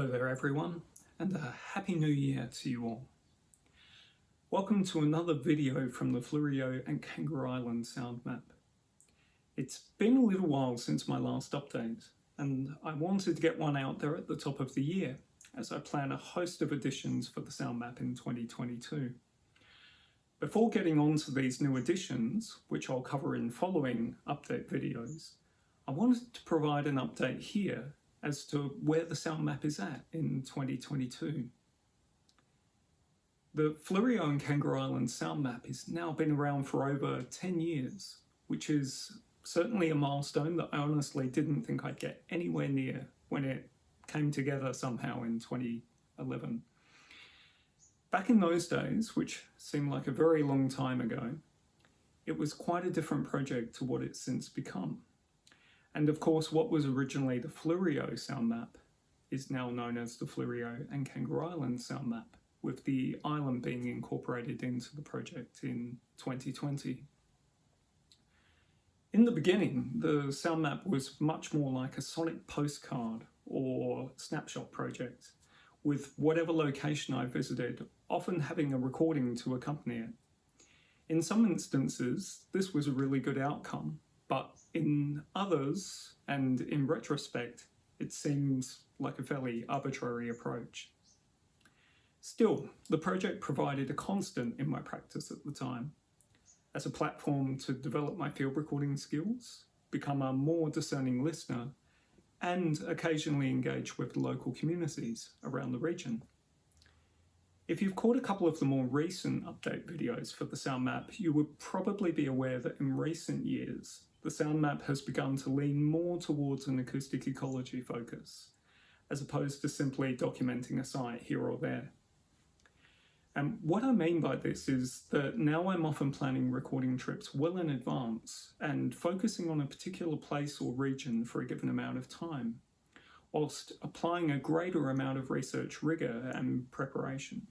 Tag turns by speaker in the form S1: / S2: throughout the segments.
S1: Hello there everyone, and a Happy New Year to you all. Welcome to another video from the Fleurieu and Kangaroo Island sound map. It's been a little while since my last update, and I wanted to get one out there at the top of the year, as I plan a host of additions for the sound map in 2022. Before getting on to these new additions, which I'll cover in following update videos, I wanted to provide an update here as to where the sound map is at in 2022. The Fleurieu and Kangaroo Island sound map has now been around for over 10 years, which is certainly a milestone that I honestly didn't think I'd get anywhere near when it came together somehow in 2011. Back in those days, which seemed like a very long time ago, it was quite a different project to what it's since become. And of course, what was originally the Fleurieu sound map is now known as the Fleurieu and Kangaroo Island sound map, with the island being incorporated into the project in 2020. In the beginning, the sound map was much more like a sonic postcard or snapshot project, with whatever location I visited often having a recording to accompany it. In some instances, this was a really good outcome, but in others, and in retrospect, it seems like a fairly arbitrary approach. Still, the project provided a constant in my practice at the time, as a platform to develop my field recording skills, become a more discerning listener, and occasionally engage with local communities around the region. If you've caught a couple of the more recent update videos for the sound map, you would probably be aware that in recent years, the sound map has begun to lean more towards an acoustic ecology focus, as opposed to simply documenting a site here or there. And what I mean by this is that now I'm often planning recording trips well in advance and focusing on a particular place or region for a given amount of time, whilst applying a greater amount of research rigor and preparation.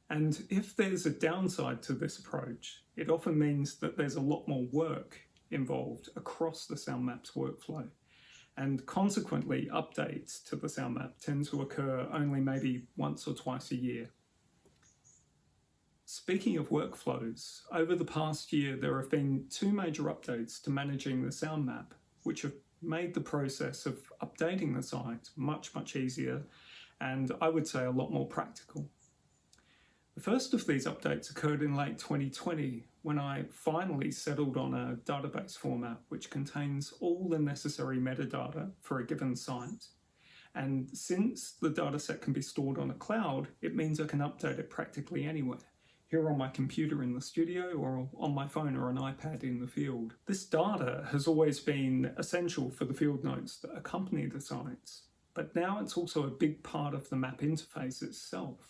S1: And if there's a downside to this approach, it often means that there's a lot more work involved across the sound map's workflow, and consequently updates to the sound map tend to occur only maybe once or twice a year. Speaking of workflows, over the past year there have been two major updates to managing the sound map, which have made the process of updating the site much easier, and I would say a lot more practical. The first of these updates occurred in late 2020, when I finally settled on a database format which contains all the necessary metadata for a given site. And since the dataset can be stored on a cloud, it means I can update it practically anywhere, here on my computer in the studio or on my phone or an iPad in the field. This data has always been essential for the field notes that accompany the sites, but now it's also a big part of the map interface itself,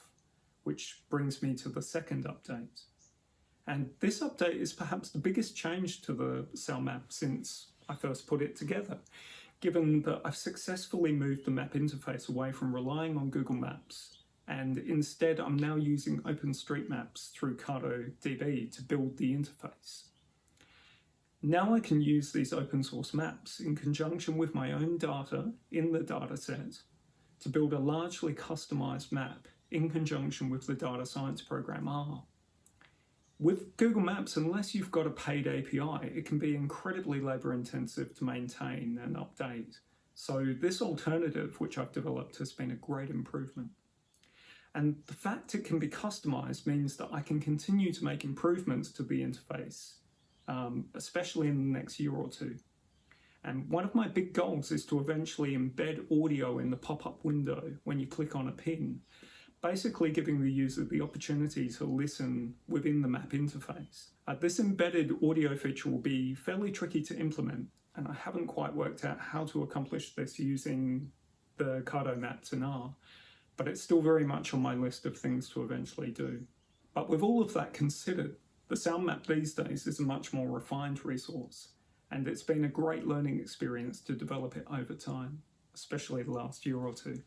S1: which brings me to the second update. And this update is perhaps the biggest change to the sound map since I first put it together, given that I've successfully moved the map interface away from relying on Google Maps, and instead I'm now using OpenStreetMaps through CartoDB to build the interface. Now I can use these open source maps in conjunction with my own data in the dataset to build a largely customized map in conjunction with the data science program R. With Google Maps, unless you've got a paid API, it can be incredibly labor intensive to maintain and update. So this alternative, which I've developed, has been a great improvement. And the fact it can be customized means that I can continue to make improvements to the interface, especially in the next year or two. And one of my big goals is to eventually embed audio in the pop-up window when you click on a pin, basically giving the user the opportunity to listen within the map interface. This embedded audio feature will be fairly tricky to implement, and I haven't quite worked out how to accomplish this using the Carto maps in R, but it's still very much on my list of things to eventually do. But with all of that considered, the sound map these days is a much more refined resource, and it's been a great learning experience to develop it over time, especially the last year or two.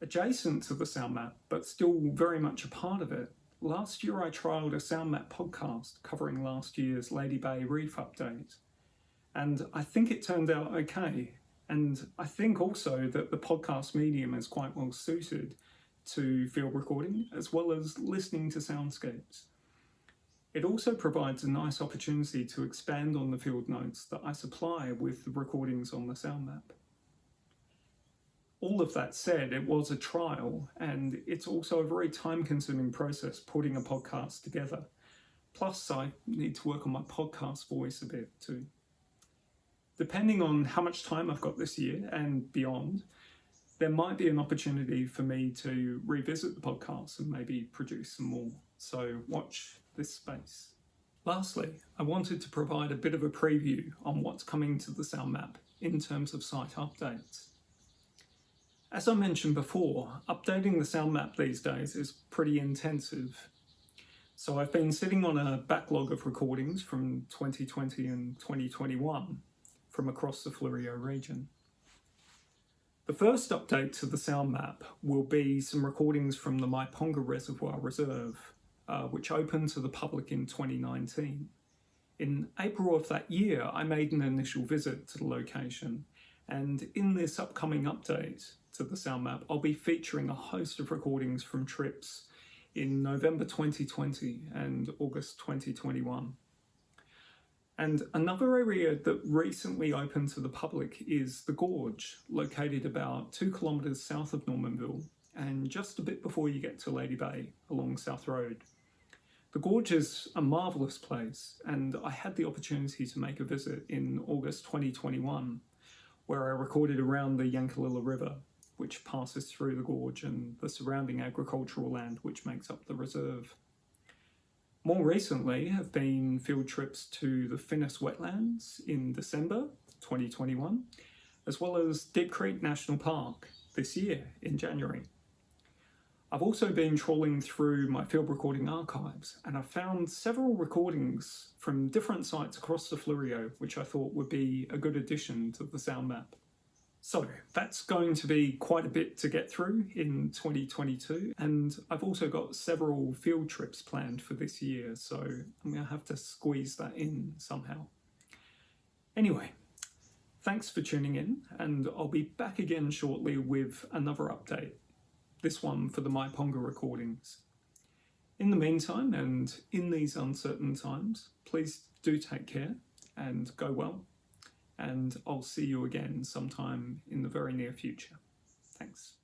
S1: Adjacent to the sound map, but still very much a part of it, last year I trialled a sound map podcast covering last year's Lady Bay Reef update, and I think it turned out okay. And I think also that the podcast medium is quite well suited to field recording as well as listening to soundscapes. It also provides a nice opportunity to expand on the field notes that I supply with the recordings on the sound map. All of that said, it was a trial, and it's also a very time-consuming process putting a podcast together. Plus, I need to work on my podcast voice a bit too. Depending on how much time I've got this year and beyond, there might be an opportunity for me to revisit the podcast and maybe produce some more. So watch this space. Lastly, I wanted to provide a bit of a preview on what's coming to the sound map in terms of site updates. As I mentioned before, updating the sound map these days is pretty intensive. So I've been sitting on a backlog of recordings from 2020 and 2021 from across the Fleurieu region. The first update to the sound map will be some recordings from the Maiponga Reservoir Reserve, which opened to the public in 2019. In April of that year, I made an initial visit to the location, and in this upcoming update to the sound map, I'll be featuring a host of recordings from trips in November 2020 and August 2021. And another area that recently opened to the public is the Gorge, located about 2 kilometres south of Normanville and just a bit before you get to Lady Bay along South Road. The Gorge is a marvellous place, and I had the opportunity to make a visit in August 2021, where I recorded around the Yankalilla River, which passes through the gorge, and the surrounding agricultural land which makes up the reserve. More recently have been field trips to the Finnis wetlands in December 2021, as well as Deep Creek National Park this year in January. I've also been trawling through my field recording archives, and I've found several recordings from different sites across the Fleurieu, which I thought would be a good addition to the sound map. So that's going to be quite a bit to get through in 2022, and I've also got several field trips planned for this year, so I'm going to have to squeeze that in somehow. Anyway, thanks for tuning in, and I'll be back again shortly with another update. This one for the Maiponga recordings. In the meantime, and in these uncertain times, please do take care and go well. And I'll see you again sometime in the very near future. Thanks.